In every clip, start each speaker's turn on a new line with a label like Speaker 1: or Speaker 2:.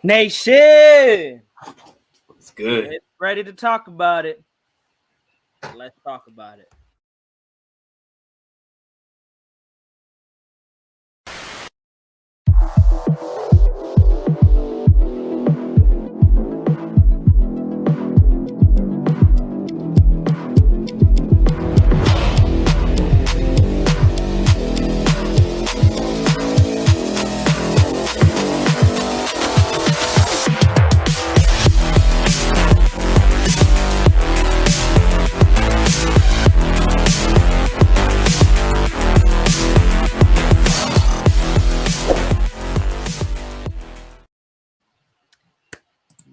Speaker 1: Nation,
Speaker 2: It's good.
Speaker 1: ready to talk about it. Let's talk about it.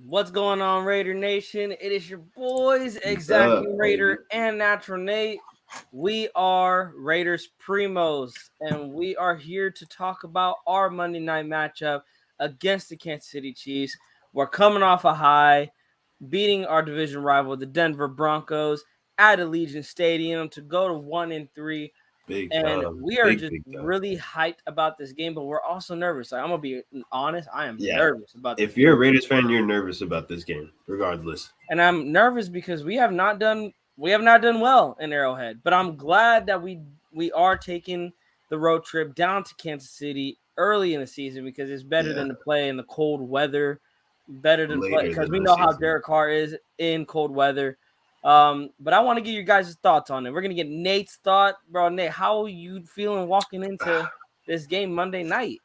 Speaker 1: What's going on, Raider Nation? It is your boys,
Speaker 2: What's up,
Speaker 1: Exacting
Speaker 2: baby?
Speaker 1: Raider and Natural Nate. We are Raiders Primos, and we are here to talk about our Monday night matchup against the Kansas City Chiefs. We're coming off a high, beating our division rival, the Denver Broncos, at Allegiant Stadium to go to 1-3.
Speaker 2: Big
Speaker 1: And
Speaker 2: dub.
Speaker 1: we are just
Speaker 2: Big dub.
Speaker 1: really hyped about this game, but we're also nervous. Like, I'm gonna be honest, I am
Speaker 2: Yeah.
Speaker 1: nervous about this
Speaker 2: If you're a
Speaker 1: game.
Speaker 2: Raiders fan, you're nervous about this game, regardless.
Speaker 1: And I'm nervous because we have not done well in Arrowhead. But I'm glad that we are taking the road trip down to Kansas City early in the season because it's better than to play in the cold weather, better than play
Speaker 2: Later
Speaker 1: because
Speaker 2: than
Speaker 1: we
Speaker 2: the
Speaker 1: know how
Speaker 2: season.
Speaker 1: Derek Carr is in cold weather. But I want to get your guys' thoughts on it. We're gonna get Nate's thought, bro. Nate, how are you feeling walking into this game Monday night?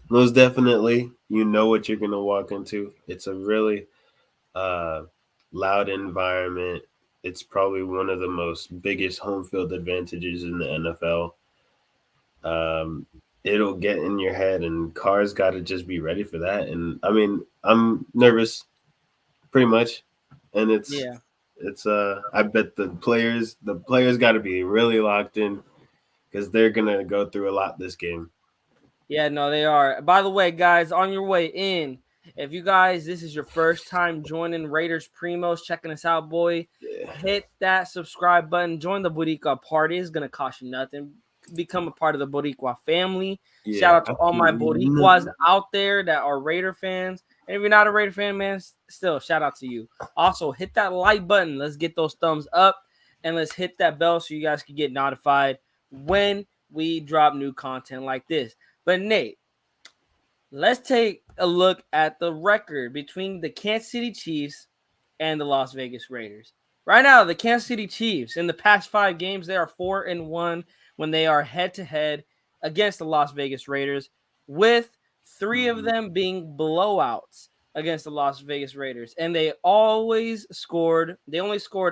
Speaker 2: Most definitely, you know what you're gonna walk into. It's a really uh, loud environment. It's probably one of the most biggest home field advantages in the NFL. Um, it'll get in your head, and Carr's got to just be ready for that. And I mean, I'm nervous, pretty much, and
Speaker 1: Yeah.
Speaker 2: it's I bet the players got to be really locked in because they're gonna go through a lot this game.
Speaker 1: Yeah, no, they are. By the way, guys, on your way in, if you guys, this is your first time joining Raiders Primos, checking us out, boy,
Speaker 2: Yeah,
Speaker 1: hit that subscribe button. Join the Boricua party. It's going to cost you nothing. Become a part of the Boricua family. Shout
Speaker 2: yeah,
Speaker 1: out to all my
Speaker 2: absolutely
Speaker 1: Boricuas
Speaker 2: nothing.
Speaker 1: out there that are Raider fans. And if you're not a Raider fan, man, still shout out to you. Also, hit that like button. Let's get those thumbs up and let's hit that bell so you guys can get notified when we drop new content like this. But Nate, let's take a look at the record between the Kansas City Chiefs and the Las Vegas Raiders. Right now, the Kansas City Chiefs in the past 5 games, they are 4-1 when they are head to head against the Las Vegas Raiders, with 3 of them being blowouts against the Las Vegas Raiders. And they only scored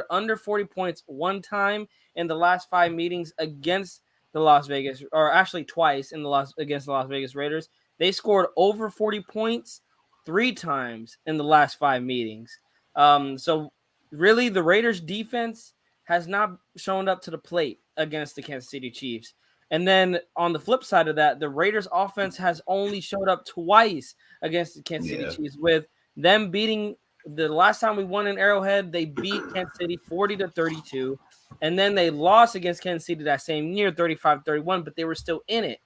Speaker 1: under 40 points one time in the last 5 meetings against the Las Vegas, or actually twice against the Las Vegas Raiders. They scored over 40 points 3 times in the last 5 meetings. So really, the Raiders defense has not shown up to the plate against the Kansas City Chiefs. And then on the flip side of that, the Raiders offense has only showed up twice against the Kansas City
Speaker 2: Yeah,
Speaker 1: Chiefs, with them beating the last time we won in Arrowhead, they beat Kansas City 40-32. And then they lost against Kansas City that same year, 35-31, but they were still in it.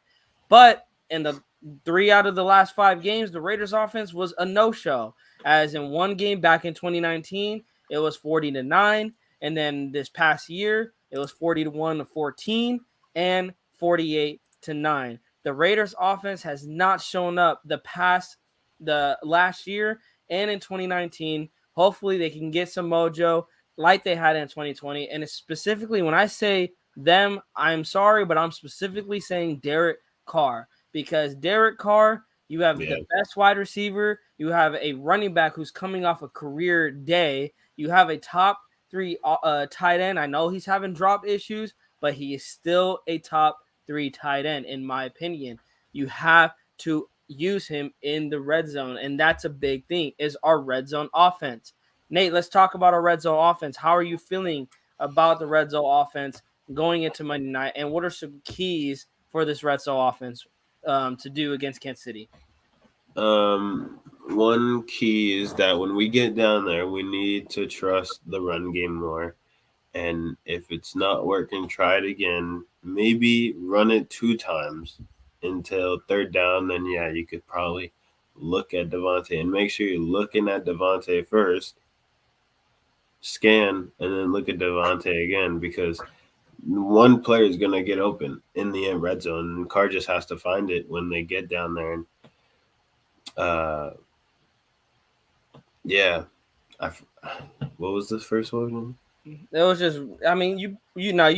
Speaker 1: But in the 3 out of the last 5 games, the Raiders offense was a no-show. As in one game back in 2019, it was 40-9. And then this past year, it was 41-14 and 48-9. The Raiders offense has not shown up the last year and in 2019. Hopefully they can get some mojo like they had in 2020. And it's specifically when I say them, I'm sorry, but I'm specifically saying Derek Carr, because Derek Carr, you have
Speaker 2: yeah,
Speaker 1: the best wide receiver, you have a running back who's coming off a career day, you have a top 3 tight end. I know he's having drop issues, but he is still a top 3 tight end in my opinion. You have to use him in the red zone, and that's a big thing, is our red zone offense. Nate, let's talk about our red zone offense. How are you feeling about the red zone offense going into Monday night, and what are some keys for this red zone offense to do against Kansas City?
Speaker 2: One key is that when we get down there, we need to trust the run game more. And if it's not working, try it again. Maybe run it 2 times until third down. Then yeah, you could probably look at Devontae and make sure you're looking at Devontae first, scan, and then look at Devontae again because one player is gonna get open in the end red zone, and Carr just has to find it when they get down there. And uh, yeah, I what was the first one?
Speaker 1: It was just, I mean, you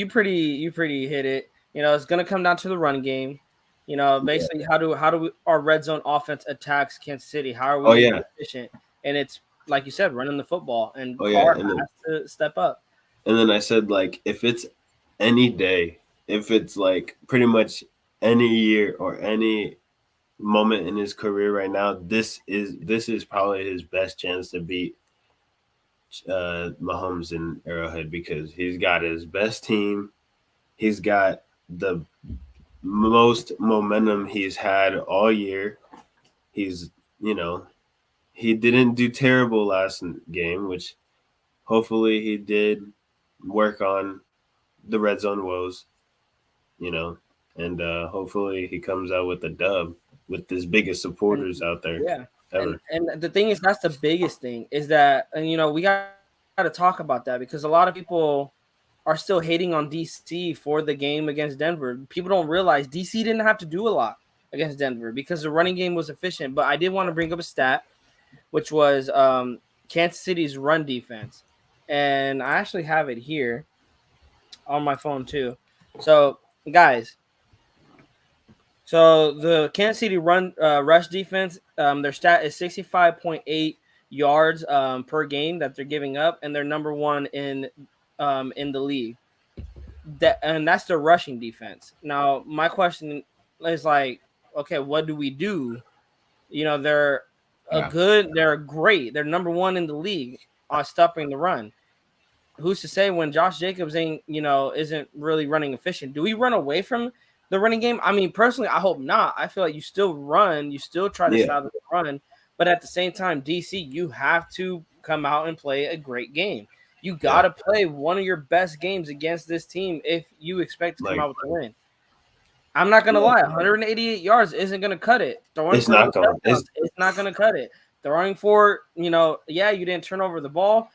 Speaker 1: pretty hit it. It's gonna come down to the run game.
Speaker 2: Yeah.
Speaker 1: Basically, our red zone offense attacks Kansas City? How are we
Speaker 2: Oh
Speaker 1: gonna be
Speaker 2: yeah,
Speaker 1: efficient? And it's like you said, running the football, and
Speaker 2: oh yeah,
Speaker 1: Carr has to step up.
Speaker 2: and then I said like if it's any day, if it's like pretty much any year or any moment in his career right now, this is probably his best chance to beat Mahomes in Arrowhead because he's got his best team. He's got the most momentum he's had all year. He's, you know, he didn't do terrible last game, which hopefully he did work on the red zone woes, you know, and hopefully he comes out with a dub with his biggest
Speaker 1: And
Speaker 2: supporters out there
Speaker 1: yeah, and
Speaker 2: ever.
Speaker 1: and the thing is, that's the biggest thing is that, and we got to talk about that because a lot of people are still hating on DC for the game against Denver. People don't realize DC didn't have to do a lot against Denver because the running game was efficient. But I did want to bring up a stat, which was Kansas City's run defense, and I actually have it here on my phone too. So, guys, so the Kansas City run rush defense, their stat is 65.8 yards per game that they're giving up, and they're number one in the league. And that's their rushing defense. Now, my question is like, okay, what do we do? They're
Speaker 2: Yeah,
Speaker 1: they're great. They're number one in the league on stopping the run. Who's to say when Josh Jacobs isn't really running efficient? Do we run away from the running game? I mean, personally, I hope not. I feel like you still run, you still try to
Speaker 2: yeah,
Speaker 1: establish the run, but at the same time, DC, you have to come out and play a great game. You got
Speaker 2: yeah.
Speaker 1: to play one of your best games against this team if you expect to come
Speaker 2: Like
Speaker 1: out with a win. I'm not gonna
Speaker 2: yeah,
Speaker 1: lie, 188 yards isn't gonna cut it. Throwing
Speaker 2: it's
Speaker 1: for those
Speaker 2: not going.
Speaker 1: touchdowns, it's not gonna cut it. Throwing for, yeah, you didn't turn over the ball.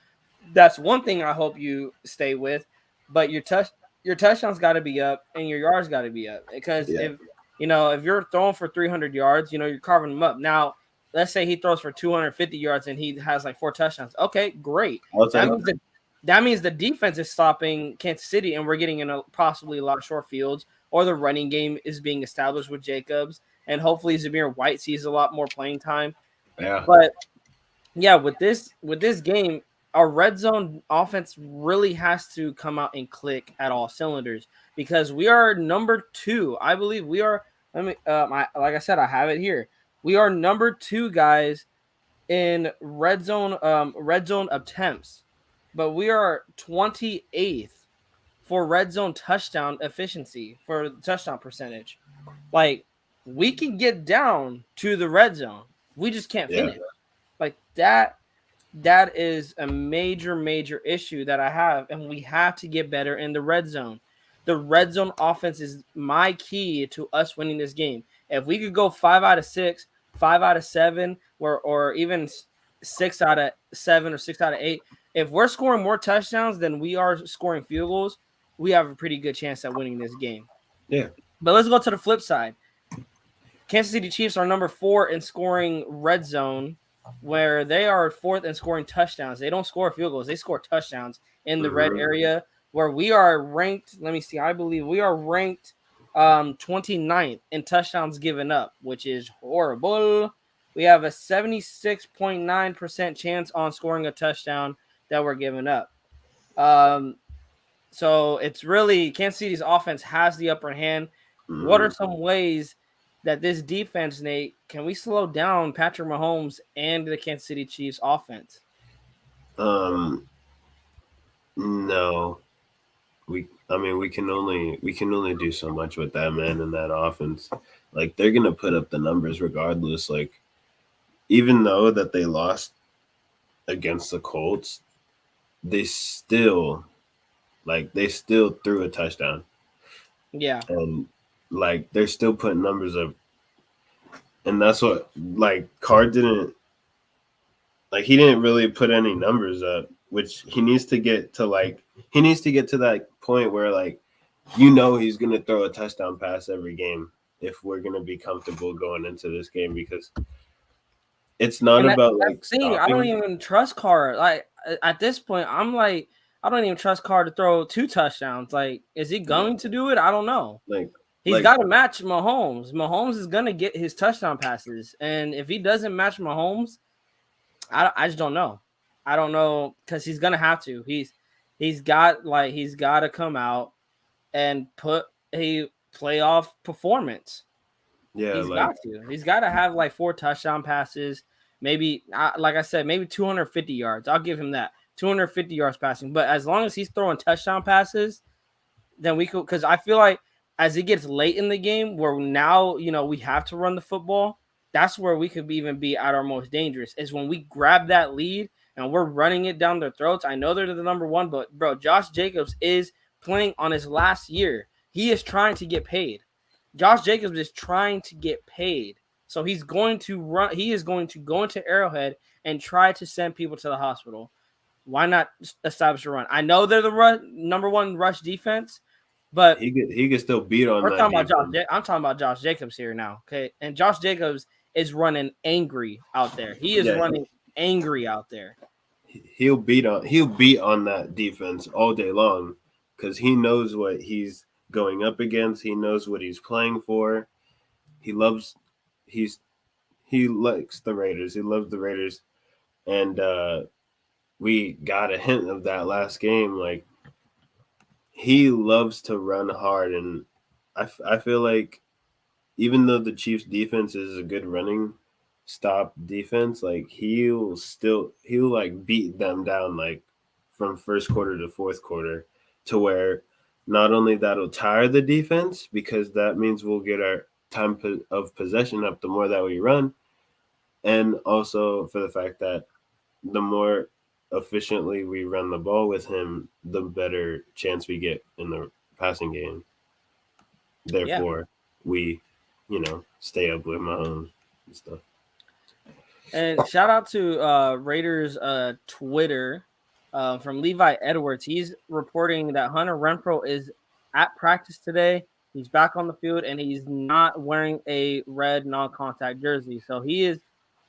Speaker 1: That's one thing I hope you stay with, but your touchdowns got to be up and your yards got to be up because
Speaker 2: Yeah,
Speaker 1: if you're throwing for 300 yards, you're carving them up. Now, let's say he throws for 250 yards and he has like 4 touchdowns. Okay, great.
Speaker 2: I'll
Speaker 1: That
Speaker 2: take.
Speaker 1: means that means the defense is stopping Kansas City and we're getting in possibly a lot of short fields, or the running game is being established with Jacobs, and hopefully Zamir White sees a lot more playing time.
Speaker 2: Yeah.
Speaker 1: But yeah, with this game, our red zone offense really has to come out and click at all cylinders because we are number two. I believe we are. Let me, like I said, I have it here. We are number two, guys, in red zone attempts, but we are 28th for red zone touchdown efficiency for touchdown percentage. Like, we can get down to the red zone, we just can't
Speaker 2: Yeah.
Speaker 1: finish. Like that is a major, major issue that I have, and we have to get better in the red zone. The red zone offense is my key to us winning this game. If we could go 5 out of 6, 5 out of 7, or even 6 out of 7 or 6 out of 8, if we're scoring more touchdowns than we are scoring field goals, we have a pretty good chance at winning this game.
Speaker 2: Yeah.
Speaker 1: But let's go to the flip side. Kansas City Chiefs are number 4 in scoring red zone, where they are fourth in scoring touchdowns. They don't score field goals; they score touchdowns in the red
Speaker 2: Hmm.
Speaker 1: area, where we are ranked. Let me see. I believe we are ranked 29th in touchdowns given up, which is horrible. We have a 76.9% chance on scoring a touchdown that we're giving up. Um, so it's really Kansas City's offense has the upper hand. What are
Speaker 2: Hmm.
Speaker 1: some ways that this defense, Nate, can we slow down Patrick Mahomes and the Kansas City Chiefs offense?
Speaker 2: Um. No. I mean, we can only do so much with that man in that offense. Like they're gonna put up the numbers regardless. Like even though that they lost against the Colts, they still they still threw a touchdown
Speaker 1: Yeah.
Speaker 2: and like they're still putting numbers up And that's what like Carr didn't like. He didn't really put any numbers up, which he needs to get to. Like he needs to get to that point where like he's gonna throw a touchdown pass every game if we're gonna be comfortable going into this game because it's not
Speaker 1: And
Speaker 2: about
Speaker 1: that's
Speaker 2: like
Speaker 1: the thing. I don't
Speaker 2: stopping.
Speaker 1: even trust Carr. Like at this point, I'm like, I don't even trust Carr to throw 2 touchdowns. Like, is he going to do it? I don't know.
Speaker 2: Like
Speaker 1: He's
Speaker 2: like
Speaker 1: got to match Mahomes. Mahomes is gonna get his touchdown passes, and if he doesn't match Mahomes, I just don't know. I don't know because he's gonna have to. He's got to come out and put a playoff performance.
Speaker 2: yeah,
Speaker 1: He's
Speaker 2: like
Speaker 1: got to. He's got to have like 4 touchdown passes. Maybe, like I said, maybe 250 yards. I'll give him that. 250 yards passing. But as long as he's throwing touchdown passes, then we could. Because I feel like as it gets late in the game, where now we have to run the football. That's where we could even be at our most dangerous. Is when we grab that lead and we're running it down their throats. I know they're the number one, but bro, Josh Jacobs is playing on his last year. He is trying to get paid. Josh Jacobs is trying to get paid. So he's going to run. He is going to go into Arrowhead and try to send people to the hospital. Why not establish a run? I know they're the number one rush defense, but
Speaker 2: he could still beat on
Speaker 1: we're
Speaker 2: that
Speaker 1: talking about
Speaker 2: defense.
Speaker 1: I'm talking about Josh Jacobs here now. Okay. And Josh Jacobs is running angry out there. He is running angry out there.
Speaker 2: He'll beat on that defense all day long because he knows what he's going up against. He knows what he's playing for. He loves he likes the Raiders. He loves the Raiders, and we got a hint of that last game. Like he loves to run hard, and I feel like even though the Chiefs defense is a good running stop defense, like he'll like beat them down like from first quarter to fourth quarter to where not only that'll tire the defense because that means we'll get our time of possession up the more that we run, and also for the fact that the more efficiently we run the ball with him, the better chance we get in the passing game.
Speaker 1: Yeah.
Speaker 2: Therefore, we, stay up with Mahomes and stuff.
Speaker 1: And shout out to Raiders Twitter from Levi Edwards. He's reporting that Hunter Renfrow is at practice today. He's back on the field and he's not wearing a red non-contact jersey. So he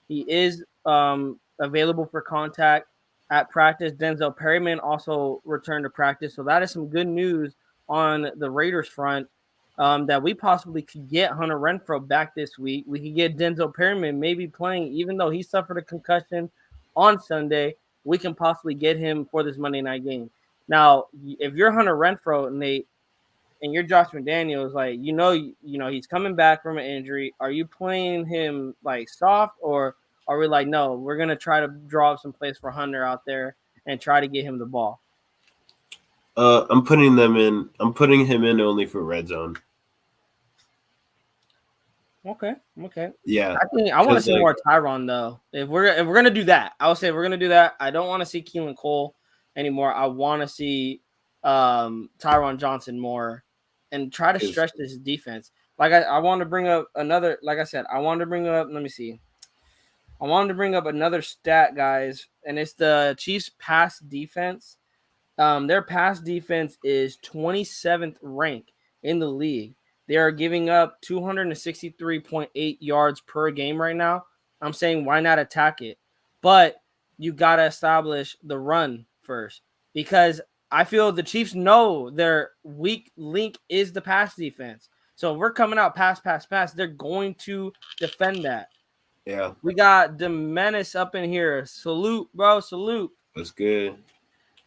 Speaker 1: is available for contact at practice. Denzel Perryman also returned to practice. So that is some good news on the Raiders front. That we possibly could get Hunter Renfrow back this week. We could get Denzel Perryman maybe playing, even though he suffered a concussion on Sunday. We can possibly get him for this Monday night game. Now, if you're Hunter Renfrow, Nate, and you're Josh McDaniels, like he's coming back from an injury. Are you playing him like soft, or are we like, no, we're gonna try to draw up some plays for Hunter out there and try to get him the ball?
Speaker 2: I'm putting them in. I'm putting him in only for red zone.
Speaker 1: Okay.
Speaker 2: Yeah,
Speaker 1: I want to see more Tyron though. If we're gonna do that, I would say if we're gonna do that. I don't want to see Keelan Cole anymore. I want to see Tyron Johnson more and try to stretch this defense. Like I want to bring up another. Like I said, I wanted to bring up. Let me see. I wanted to bring up another stat, guys, and it's the Chiefs' pass defense. Their pass defense is 27th ranked in the league. They are giving up 263.8 yards per game right now. I'm saying why not attack it? But you got to establish the run first because I feel the Chiefs know their weak link is the pass defense. So if we're coming out pass, they're going to defend that.
Speaker 2: Yeah.
Speaker 1: We got the menace up in here. Salute, bro. Salute.
Speaker 2: That's good.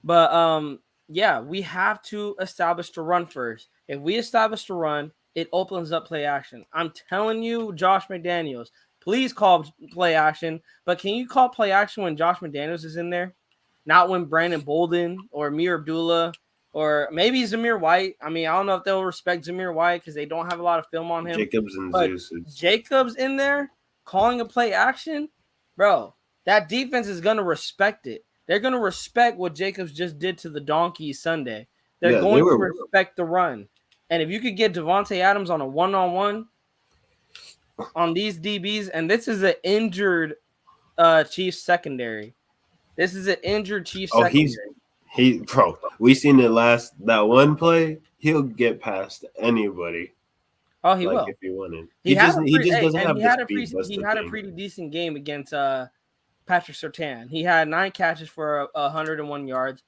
Speaker 1: But yeah, we have to establish the run first. If we establish the run, it opens up play action. I'm telling you, Josh McDaniels, please call play action. But can you call play action when Josh McDaniels is in there? Not when Brandon Bolden or Amir Abdullah or maybe Zamir White. I mean, I don't know if they'll respect Zamir White because they don't have a lot of film on him.
Speaker 2: Jacobs and
Speaker 1: but
Speaker 2: Zeus.
Speaker 1: Jacobs in there calling a play action, bro, that defense is going to respect it. They're going to respect what Jacobs just did to the Donkeys Sunday. They're going to respect the run. And if you could get Devontae Adams on a one-on-one, on these DBs, and this is an injured Chiefs secondary. This is an injured Chiefs
Speaker 2: Oh,
Speaker 1: secondary.
Speaker 2: bro. We seen it last that one play. He'll get past anybody.
Speaker 1: Oh, he
Speaker 2: Like
Speaker 1: will.
Speaker 2: if he wanted,
Speaker 1: He had a
Speaker 2: he just doesn't
Speaker 1: and
Speaker 2: have the speed. That's
Speaker 1: he
Speaker 2: the
Speaker 1: had a
Speaker 2: thing.
Speaker 1: pretty decent game against Patrick Surtain. He had 9 catches for 101 yards.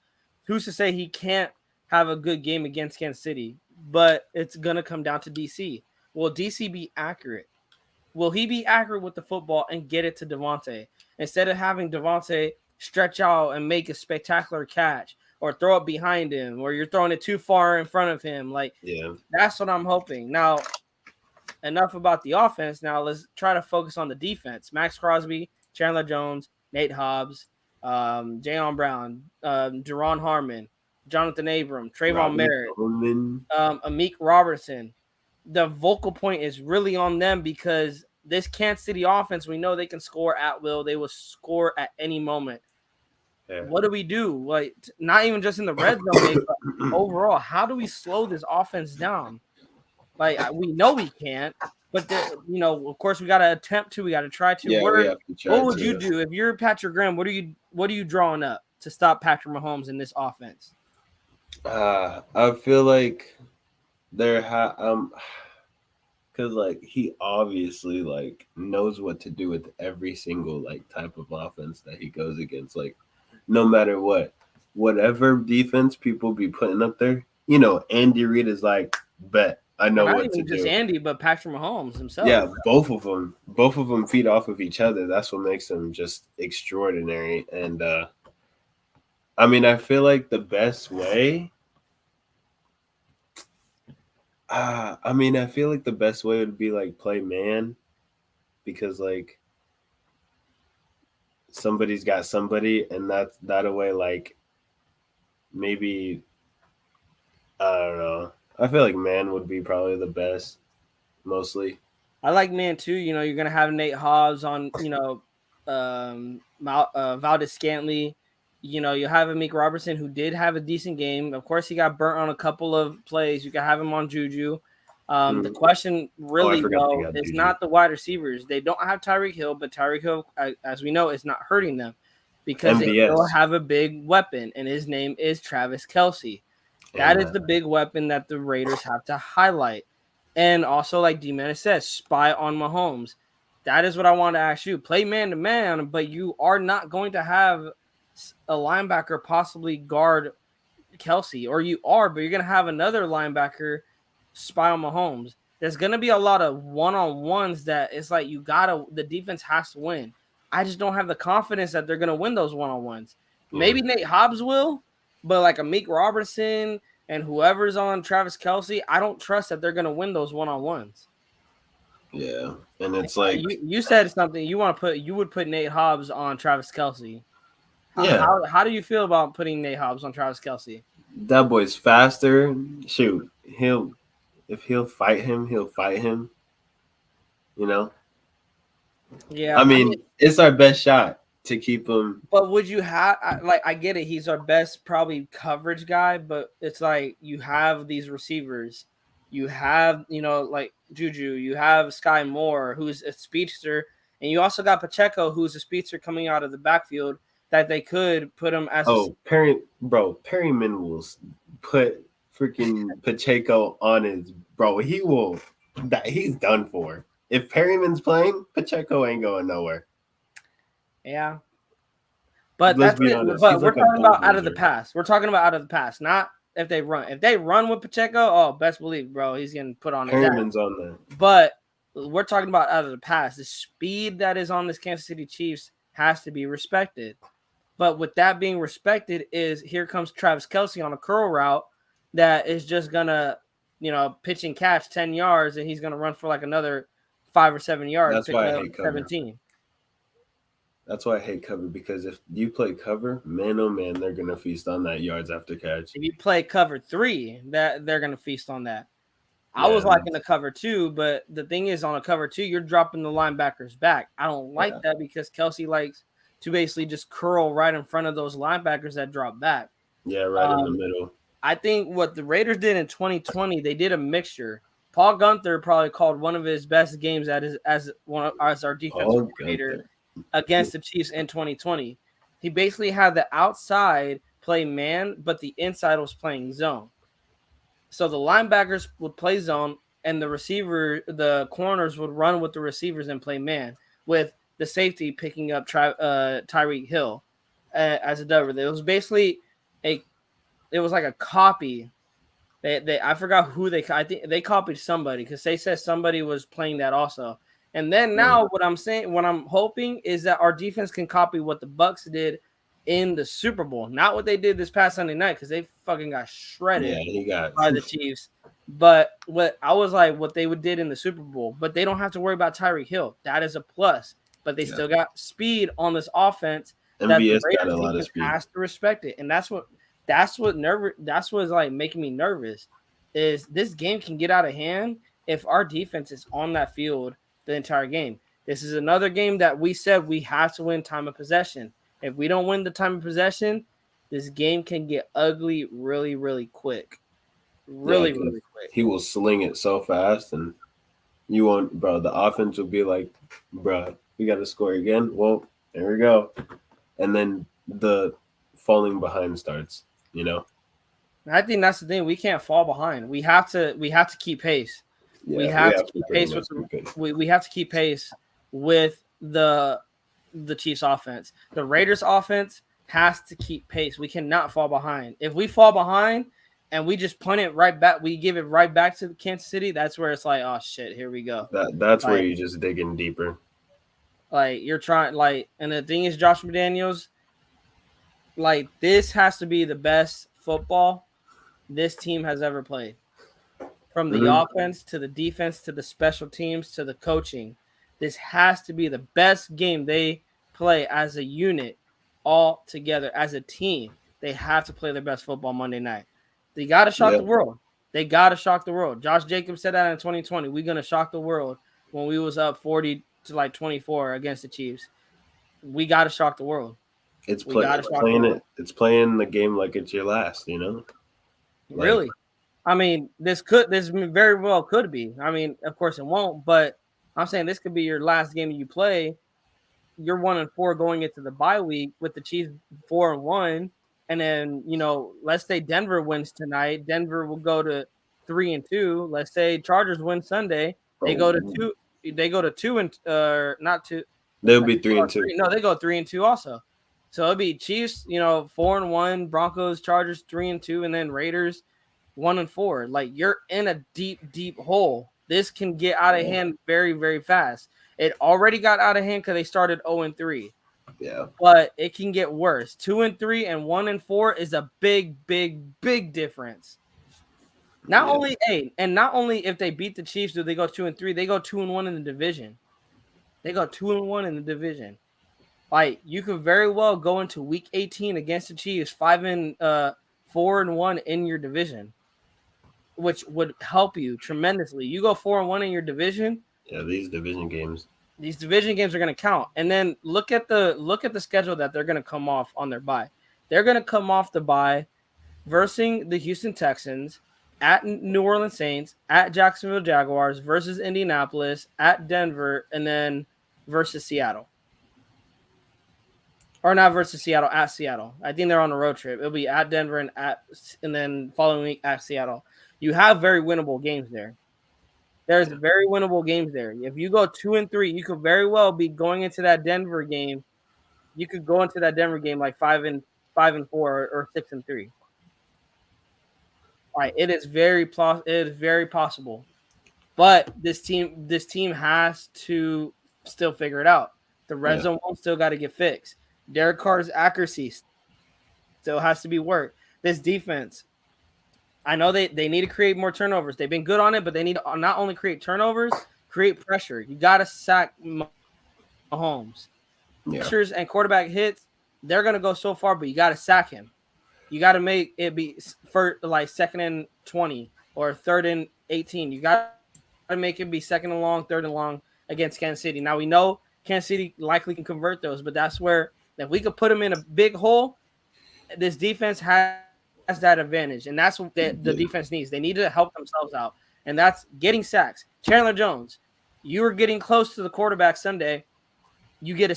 Speaker 1: Who's to say he can't have a good game against Kansas City? But it's gonna come down to DC. Will DC be accurate? Will he be accurate with the football and get it to Devontae instead of having Devontae stretch out and make a spectacular catch or throw it behind him or you're throwing it too far in front of him? Like,
Speaker 2: Yeah,
Speaker 1: that's what I'm hoping. Now, enough about the offense. Now let's try to focus on the defense. Max Crosby, Chandler Jones, Nate Hobbs, Jayon Brown, Deron Harmon, Jonathan Abram, Trayvon
Speaker 2: Robbie
Speaker 1: Merritt,
Speaker 2: Coleman.
Speaker 1: Amik Robertson. The vocal point is really on them because this Kansas City offense, we know they can score at will. They will score at any moment.
Speaker 2: Yeah.
Speaker 1: What do we do? Like, not even just in the red zone, but overall, how do we slow this offense down? Like, we know we can't, but of course, we got to attempt to. We got to try to.
Speaker 2: Yeah, we have to try.
Speaker 1: What would you do if you're Patrick Graham? What are you drawing up to stop Patrick Mahomes in this offense?
Speaker 2: I feel like because like he obviously like knows what to do with every single like type of offense that he goes against. Like no matter what, whatever defense people be putting up there, Andy Reid is like, bet I know what to do.
Speaker 1: Not even just Andy, but Patrick Mahomes himself.
Speaker 2: Yeah, both of them feed off of each other. That's what makes them just extraordinary. And I mean, I feel like the best way. I feel like the best way would be like play man, because like somebody's got somebody, and that way like maybe I don't know. I feel like man would be probably the best, mostly.
Speaker 1: I like man too. You're gonna have Nate Hobbs on. Valdez Scantley. You have Amik Robertson, who did have a decent game. Of course, he got burnt on a couple of plays. You can have him on Juju. The question really, though, is Juju. Not the wide receivers. They don't have Tyreek Hill, but Tyreek Hill, as we know, is not hurting them because they still have a big weapon, and his name is Travis Kelsey. That is the big weapon that the Raiders have to highlight. And also, like D-Man says, spy on Mahomes. That is what I want to ask you. Play man-to-man, but you are not going to have a linebacker possibly guard Kelsey. Or you are, but you're going to have another linebacker spy on Mahomes. There's going to be a lot of one-on-ones that it's like the defense has to win. I just don't have the confidence that they're going to win those one-on-ones. Yeah. Maybe Nate Hobbs will, but like Amik Robertson and whoever's on Travis Kelsey, I don't trust that they're going to win those one-on-ones.
Speaker 2: Yeah, and it's like
Speaker 1: you said something you would put Nate Hobbs on Travis Kelsey. How do you feel about putting Nate Hobbs on Travis Kelsey?
Speaker 2: That boy's faster. Shoot, if he'll fight him, he'll fight him.
Speaker 1: Yeah,
Speaker 2: I mean, it's our best shot to keep him.
Speaker 1: But would you have I get it, he's our best probably coverage guy, but it's like you have these receivers, you have like Juju, you have Sky Moore who's a speedster, and you also got Pacheco who's a speedster coming out of the backfield that they could put him as
Speaker 2: Perryman will put freaking Pacheco on his he will he's done for. If Perryman's playing, Pacheco ain't going nowhere.
Speaker 1: Yeah. But that's it. But we're talking about out of the past. We're talking about out of the past, not if they run. If they run with Pacheco, best believe, bro, he's getting put on.
Speaker 2: Perryman's on there.
Speaker 1: But we're talking about out of the past. The speed that is on this Kansas City Chiefs has to be respected. But with that being respected, is here comes Travis Kelsey on a curl route that is just gonna, pitch and catch 10 yards, and he's gonna run for like another 5 or 7 yards.
Speaker 2: That's why I hate cover.
Speaker 1: 17.
Speaker 2: That's why I hate cover, because if you play cover, man, oh man, they're gonna feast on that yards after catch.
Speaker 1: If you play cover 3, that they're gonna feast on that. Yeah. I was liking the cover 2, but the thing is, on a cover 2, you're dropping the linebackers back. I don't like that because Kelsey likes to basically just curl right in front of those linebackers that drop back.
Speaker 2: Yeah, right in the middle.
Speaker 1: I think what the Raiders did in 2020, they did a mixture. Paul Gunther probably called one of his best games as our defensive
Speaker 2: Paul
Speaker 1: coordinator
Speaker 2: Gunther.
Speaker 1: against the Chiefs in 2020. He basically had the outside play man, but the inside was playing zone. So the linebackers would play zone, and the corners would run with the receivers and play man, with the safety picking up Tyreek Hill as a double. It was basically it was like a copy. I forgot who I think they copied somebody because they said somebody was playing that also. And then now what I'm hoping is that our defense can copy what the Bucks did in the Super Bowl, not what they did this past Sunday night because they fucking got shredded by the Chiefs. But what they did in the Super Bowl, but they don't have to worry about Tyreek Hill. That is a plus. But they still got speed on this offense that the Raiders defense has to respect it, and that's what's like making me nervous. Is this game can get out of hand if our defense is on that field the entire game. This is another game that we said we have to win time of possession. If we don't win the time of possession, this game can get ugly really, really quick. Really quick.
Speaker 2: He will sling it so fast, and you won't, bro. The offense will be like, bro, we got to score again. Well, there we go. And then the falling behind starts, you know?
Speaker 1: I think that's the thing. We can't fall behind. We have to keep pace. Yeah, we have to keep pace with we have to keep pace with the Chiefs offense. The Raiders offense has to keep pace. We cannot fall behind. If we fall behind and we just punt it right back, we give it right back to Kansas City, that's where it's like, oh shit, here we go.
Speaker 2: That's where you just dig in deeper.
Speaker 1: Like you're trying and the thing is Josh McDaniels, like this has to be the best football this team has ever played. From the offense to the defense to the special teams to the coaching. This has to be the best game they play as a unit all together as a team. They have to play their best football Monday night. They got to shock the world. They got to shock the world. Josh Jacobs said that in 2020. We're going to shock the world when we was up 40 to like 24 against the Chiefs. We got to shock the world.
Speaker 2: It's playing the game like it's your last, you know?
Speaker 1: Really? I mean, this very well could be. I mean, of course it won't, but I'm saying this could be your last game you play. You're 1-4 going into the bye week with the Chiefs 4-1, and then let's say Denver wins tonight. Denver will go to 3-2. Let's say Chargers win Sunday. They go to 2. They go to 2 and not 2.
Speaker 2: They'll be 3-2.
Speaker 1: No, they go 3-2 also. So it'll be Chiefs, 4-1, Broncos, Chargers 3-2, and then Raiders 1-4. Like you're in a deep, deep hole. This can get out of hand very, very fast. It already got out of hand because they started 0-3.
Speaker 2: Yeah.
Speaker 1: But it can get worse. 2-3 and 1-4 is a big, big, big difference. Not only if they beat the Chiefs do they go 2-3, they go 2-1 in the division. They go 2-1 in the division. Like you could very well go into week 18 against the Chiefs 4-1 in your division, which would help you tremendously. You go 4-1 in your division.
Speaker 2: Yeah, these division games
Speaker 1: are going to count. And then look at the schedule that they're going to come off on their bye. They're going to come off the bye versus the Houston Texans, at New Orleans Saints, at Jacksonville Jaguars, versus Indianapolis, at Denver, and then versus Seattle. Or not versus Seattle, at Seattle. I think they're on a road trip. It'll be at Denver and then following week at Seattle. You have very winnable games there. There's very winnable games there. If you go 2-3, you could very well be going into that Denver game. You could go into that Denver game like 5-4 or 6-3. Right, it is very possible. But this team has to still figure it out. The red zone still got to get fixed. Derek Carr's accuracy still has to be worked. This defense, I know they need to create more turnovers. They've been good on it, but they need to not only create turnovers, create pressure. You got to sack Mahomes. Pressures and quarterback hits, they're going to go so far, but you got to sack him. You got to make it be for like 2nd and 20 or 3rd and 18. You got to make it be 2nd and long, 3rd and long against Kansas City. Now we know Kansas City likely can convert those, but that's where if we could put them in a big hole, this defense has that advantage, and that's what the defense needs. They need to help themselves out, and that's getting sacks. Chandler Jones, you were getting close to the quarterback Sunday. You get a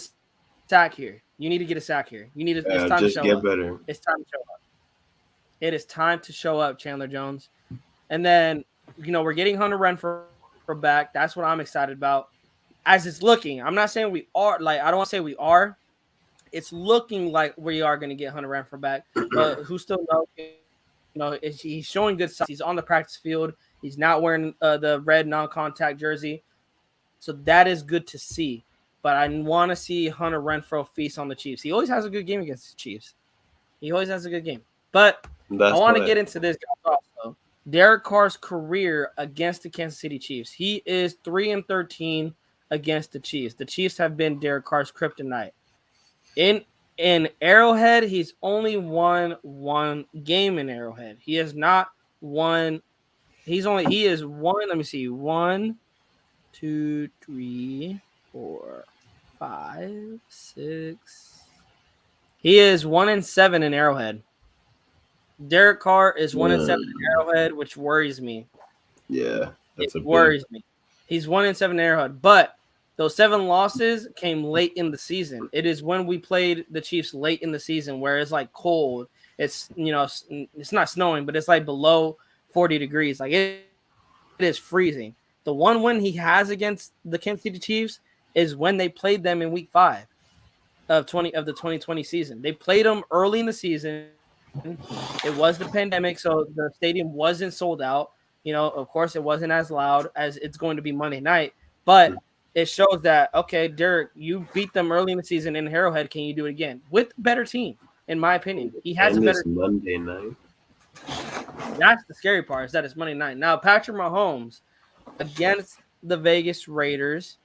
Speaker 1: sack here. You need to get a sack here. It's time to
Speaker 2: just
Speaker 1: show
Speaker 2: get
Speaker 1: up.
Speaker 2: better.
Speaker 1: It's time to show up. It is time to show up, Chandler Jones. And then, we're getting Hunter Renfrow back. That's what I'm excited about. As it's looking, I'm not saying we are. I don't want to say we are. It's looking like we are going to get Hunter Renfrow back. But who still knows? He's showing good signs. He's on the practice field. He's not wearing the red non-contact jersey. So that is good to see. But I want to see Hunter Renfrow feast on the Chiefs. He always has a good game against the Chiefs. He always has a good game. But I want to get into this also. Derek Carr's career against the Kansas City Chiefs. He is 3-13 against the Chiefs. The Chiefs have been Derek Carr's kryptonite. In Arrowhead, he's only won one game in Arrowhead. He has not won. He is one. Let me see. 1, 2, 3, 4, 5, 6. He is 1-7 in Arrowhead. Derek Carr is 1-7 in Arrowhead, which worries me.
Speaker 2: Yeah,
Speaker 1: it worries me. He's 1-7 in Arrowhead, but those 7 losses came late in the season. It is when we played the Chiefs late in the season, where it's cold. It's it's not snowing, but it's below 40 degrees. It is freezing. The one win he has against the Kansas City Chiefs is when they played them in Week 5 of the 2020 season. They played them early in the season. It was the pandemic, so the stadium wasn't sold out. Of course, it wasn't as loud as it's going to be Monday night, but it shows that, okay, Derek, you beat them early in the season in Arrowhead. Can you do it again with a better team? In my opinion, he has a better
Speaker 2: Monday night.
Speaker 1: That's the scary part, is that it's Monday night. Now, Patrick Mahomes against the Vegas Raiders.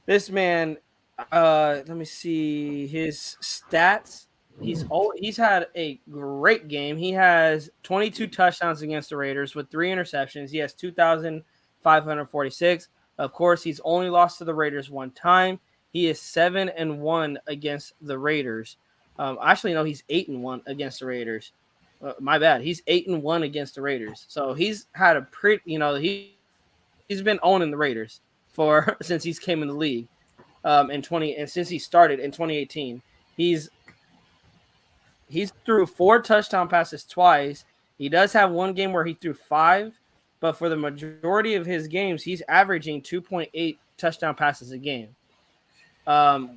Speaker 1: This man, let me see his stats. He's had a great game. He has 22 touchdowns against the Raiders with 3 interceptions. He has 2,546. Of course, he's only lost to the Raiders one time. He is 7-1 against the Raiders. Actually, no, he's 8-1 against the Raiders. My bad. He's 8-1 against the Raiders. So he's had a pretty, he's been owning the Raiders since he's came in the league, and since he started in 2018. He's threw 4 touchdown passes twice. He does have one game where he threw 5, but for the majority of his games, he's averaging 2.8 touchdown passes a game,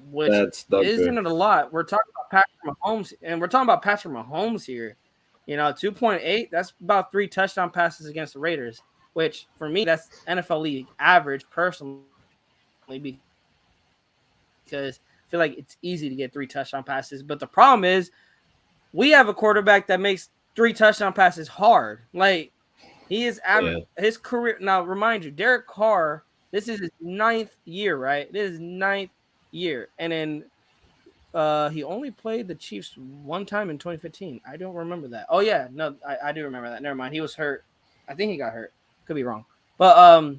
Speaker 1: which isn't a lot. We're talking about Patrick Mahomes, and we're talking about Patrick Mahomes here. 2.8, that's about 3 touchdown passes against the Raiders, which for me, that's NFL league average personally, because I feel like it's easy to get 3 touchdown passes. But the problem is, we have a quarterback that makes 3 touchdown passes hard. He is average his career. Now, remind you, Derek Carr, this is his 9th year, right? This is 9th year. And then he only played the Chiefs one time in 2015. I don't remember that. Oh, yeah. No, I do remember that. Never mind. He was hurt. I think he got hurt. Could be wrong. But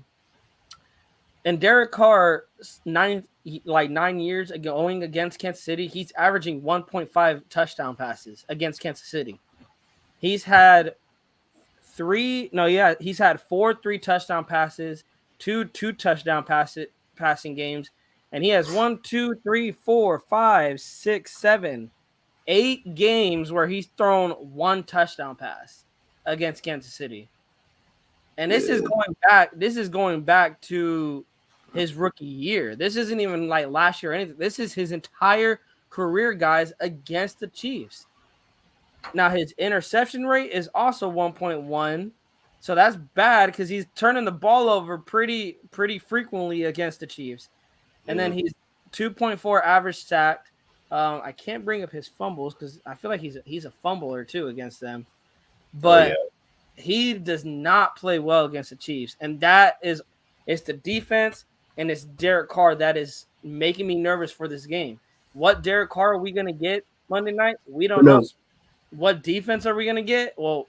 Speaker 1: and Derek Carr, 9 years going against Kansas City, he's averaging 1.5 touchdown passes against Kansas City. He's had 4 3 touchdown passes, 2 touchdown passing games, and he has 1, 2, 3, 4, 5, 6, 7, 8 games where he's thrown 1 touchdown pass against Kansas City. And this is going back to his rookie year. This isn't even last year or anything. This is his entire career, guys, against the Chiefs. Now, his interception rate is also 1.1. So that's bad because he's turning the ball over pretty frequently against the Chiefs. And then he's 2.4 average sacked. I can't bring up his fumbles because I feel like he's a fumbler too against them. But he does not play well against the Chiefs. And it's the defense and it's Derek Carr that is making me nervous for this game. What Derek Carr are we going to get Monday night? We don't know. What defense are we going to get? Well,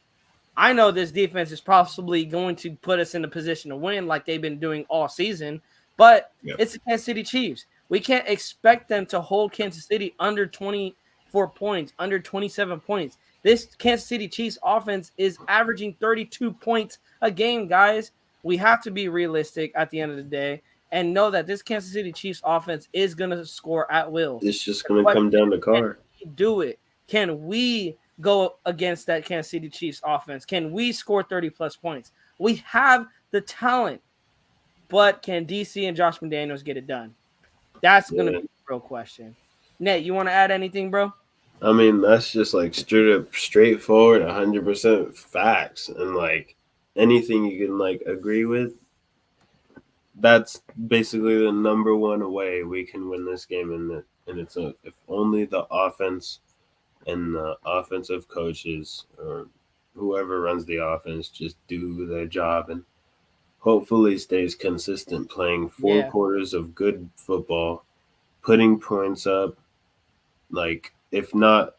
Speaker 1: I know this defense is possibly going to put us in a position to win like they've been doing all season, but it's the Kansas City Chiefs. We can't expect them to hold Kansas City under 24 points, under 27 points. This Kansas City Chiefs offense is averaging 32 points a game, guys. We have to be realistic at the end of the day and know that this Kansas City Chiefs offense is going to score at will.
Speaker 2: It's just
Speaker 1: The
Speaker 2: going to
Speaker 1: question
Speaker 2: come down to
Speaker 1: is, can
Speaker 2: Carr.
Speaker 1: we do it? Can we go against that Kansas City Chiefs offense? Can we score 30 plus points? We have the talent, but can DC and Josh McDaniels get it done? That's going to
Speaker 2: Yeah.
Speaker 1: be the real question. Nate, you want to add anything, bro?
Speaker 2: I mean, that's just like straight up, straightforward, 100% facts. And like anything you can like agree with, that's basically the number one way we can win this game. And it's if only the offense and the offensive coaches or whoever runs the offense just do their job and hopefully stays consistent, playing four
Speaker 1: Yeah.
Speaker 2: quarters of good football, putting points up, like if not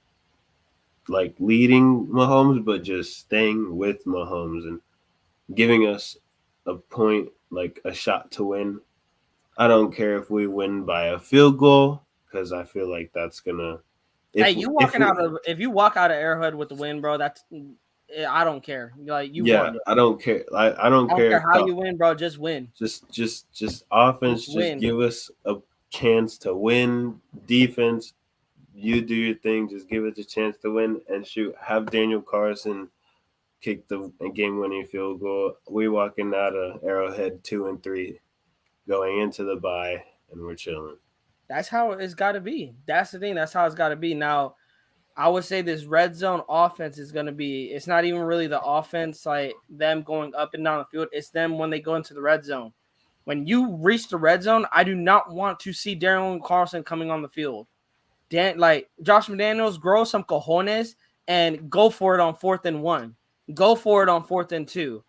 Speaker 2: like leading Mahomes, but just staying with Mahomes and giving us a point, like a shot to win. I don't care if we win by a field goal because I feel like that's gonna
Speaker 1: Hey,
Speaker 2: if
Speaker 1: you
Speaker 2: if
Speaker 1: walking out of if you walk out of Arrowhead with the win, bro, that's I don't care. Like you
Speaker 2: yeah,
Speaker 1: won.
Speaker 2: I don't care. I don't
Speaker 1: I don't
Speaker 2: care
Speaker 1: care
Speaker 2: if
Speaker 1: how you win, bro. Just win.
Speaker 2: just offense,
Speaker 1: Just
Speaker 2: just
Speaker 1: win.
Speaker 2: give us a chance to win. Defense, you do your thing. Just give us a chance to win and shoot. Have Daniel Carson kick the game-winning field goal. We walking out of Arrowhead 2-3, going into the bye, and we're chilling.
Speaker 1: That's how it's got to be. That's the thing. That's how it's got to be. Now, I would say this red zone offense is going to be. It's not even really the offense, like them going up and down the field. It's them when they go into the red zone. When you reach the red zone, I do not want to see Darren Carlson coming on the field. Like Josh McDaniels, grow some cojones and go for it on 4th and 1. Go for it on 4th and 2.